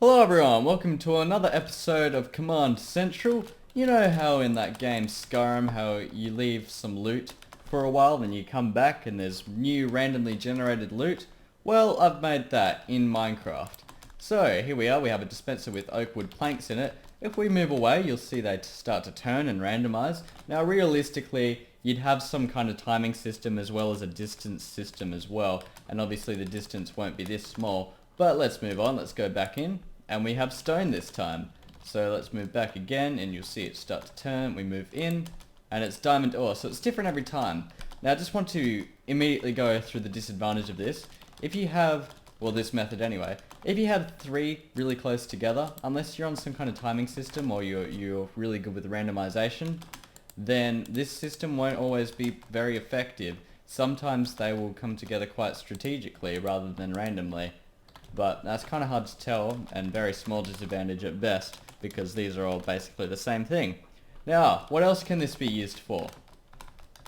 Hello everyone, welcome to another episode of Command Central. You know how in that game Skyrim, how you leave some loot for a while, then you come back and there's new randomly generated loot? Well, I've made that in Minecraft. So here we are, we have a dispenser with oak wood planks in it. If we move away, you'll see they start to turn and randomize. Now realistically, you'd have some kind of timing system as well as a distance system as well. And obviously the distance won't be this small. But let's move on, let's go back in. And we have stone this time. So let's move back again and you'll see it start to turn. We move in and it's diamond ore. So it's different every time. Now I just want to immediately go through the disadvantage of this. If you have, well this method anyway, if you have three really close together, unless you're on some kind of timing system or you're really good with randomization, then this system won't always be very effective. Sometimes they will come together quite strategically rather than randomly. But that's kind of hard to tell and very small disadvantage at best because these are all basically the same thing. Now, what else can this be used for?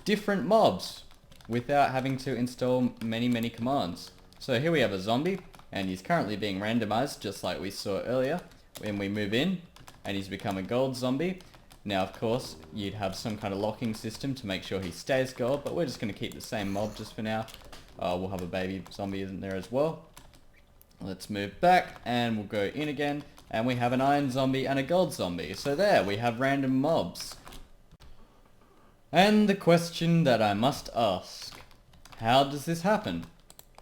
Different mobs without having to install many commands. So here we have a zombie and he's currently being randomized just like we saw earlier when we move in and he's become a gold zombie. Now of course you'd have some kind of locking system to make sure he stays gold, but we're just going to keep the same mob just for now. We'll have a baby zombie in there as well. Let's move back and we'll go in again and we have an iron zombie and a gold zombie. So there we have random mobs. And the question that I must ask, how does this happen?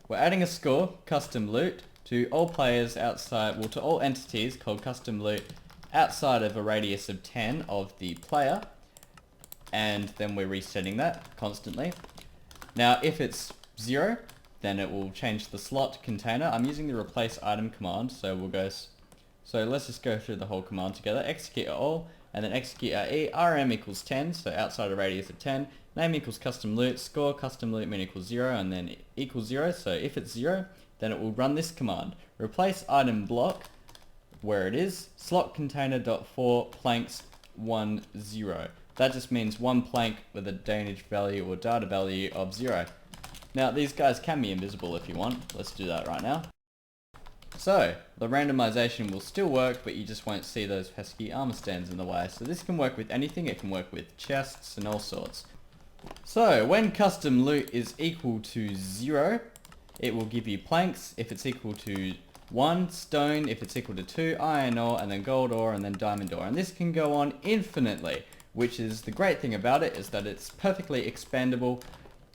We're adding a score, custom loot, to all players outside, well to all entities called custom loot outside of a radius of 10 of the player, and then we're resetting that constantly. Now if it's 0, then it will change the slot container. I'm using the replace item command, so let's just go through the whole command together. Execute all, and then execute RE, RM equals 10, so outside a radius of 10, name equals custom loot, score custom loot min equals 0, and then equals 0, so if it's 0, then it will run this command. Replace item block, where it is, slot container dot for planks 10. That just means one plank with a Danish value or data value of 0. Now these guys can be invisible if you want. Let's do that right now. So the randomization will still work, but you just won't see those pesky armor stands in the way. So this can work with anything. It can work with chests and all sorts. So when custom loot is equal to 0, it will give you planks if it's equal to 1, stone if it's equal to 2, iron ore, and then gold ore, and then diamond ore. And this can go on infinitely, which is the great thing about it, is that it's perfectly expandable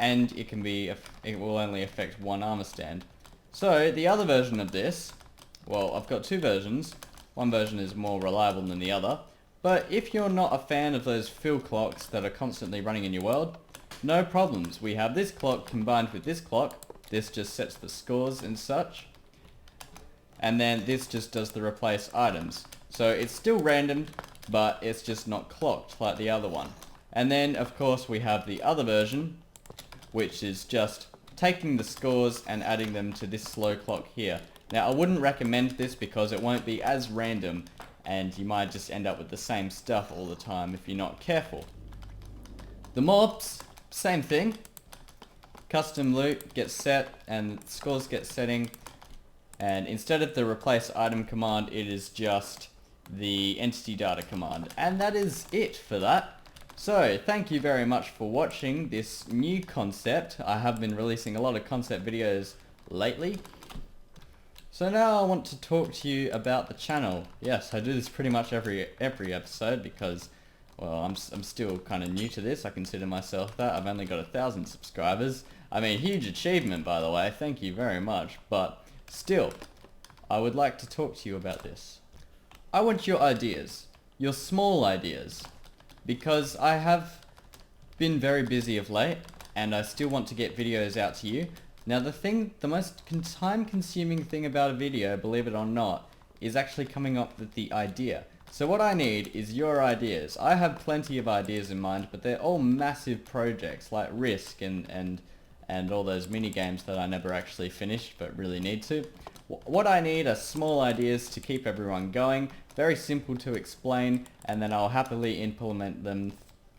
and it will only affect one armor stand. So the other version of this, well I've got two versions. One version is more reliable than the other, but if you're not a fan of those fill clocks that are constantly running in your world, no problems. We have this clock combined with this clock. This just sets the scores and such. And then this just does the replace items. So it's still random, but it's just not clocked like the other one. And then of course we have the other version, which is just taking the scores and adding them to this slow clock here. Now I wouldn't recommend this because it won't be as random and you might just end up with the same stuff all the time if you're not careful. The mobs, same thing. Custom loot gets set and scores get setting, and instead of the replace item command it is just the entity data command, and that is it for that. So, thank you very much for watching this new concept. I have been releasing a lot of concept videos lately. So now I want to talk to you about the channel. Yes, I do this pretty much every episode because, well, I'm still kind of new to this. I consider myself that. I've only got 1,000 subscribers. I mean, huge achievement by the way, thank you very much. But still, I would like to talk to you about this. I want your ideas, your small ideas. Because I have been very busy of late and I still want to get videos out to you. Now the most time consuming thing about a video, believe it or not, is actually coming up with the idea. So what I need is your ideas. I have plenty of ideas in mind, but they're all massive projects like Risk and all those mini games that I never actually finished but really need to. What I need are small ideas to keep everyone going, very simple to explain, and then I'll happily implement them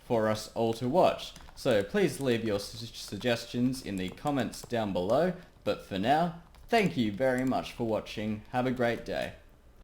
for us all to watch. So please leave your suggestions in the comments down below, but for now, thank you very much for watching. Have a great day.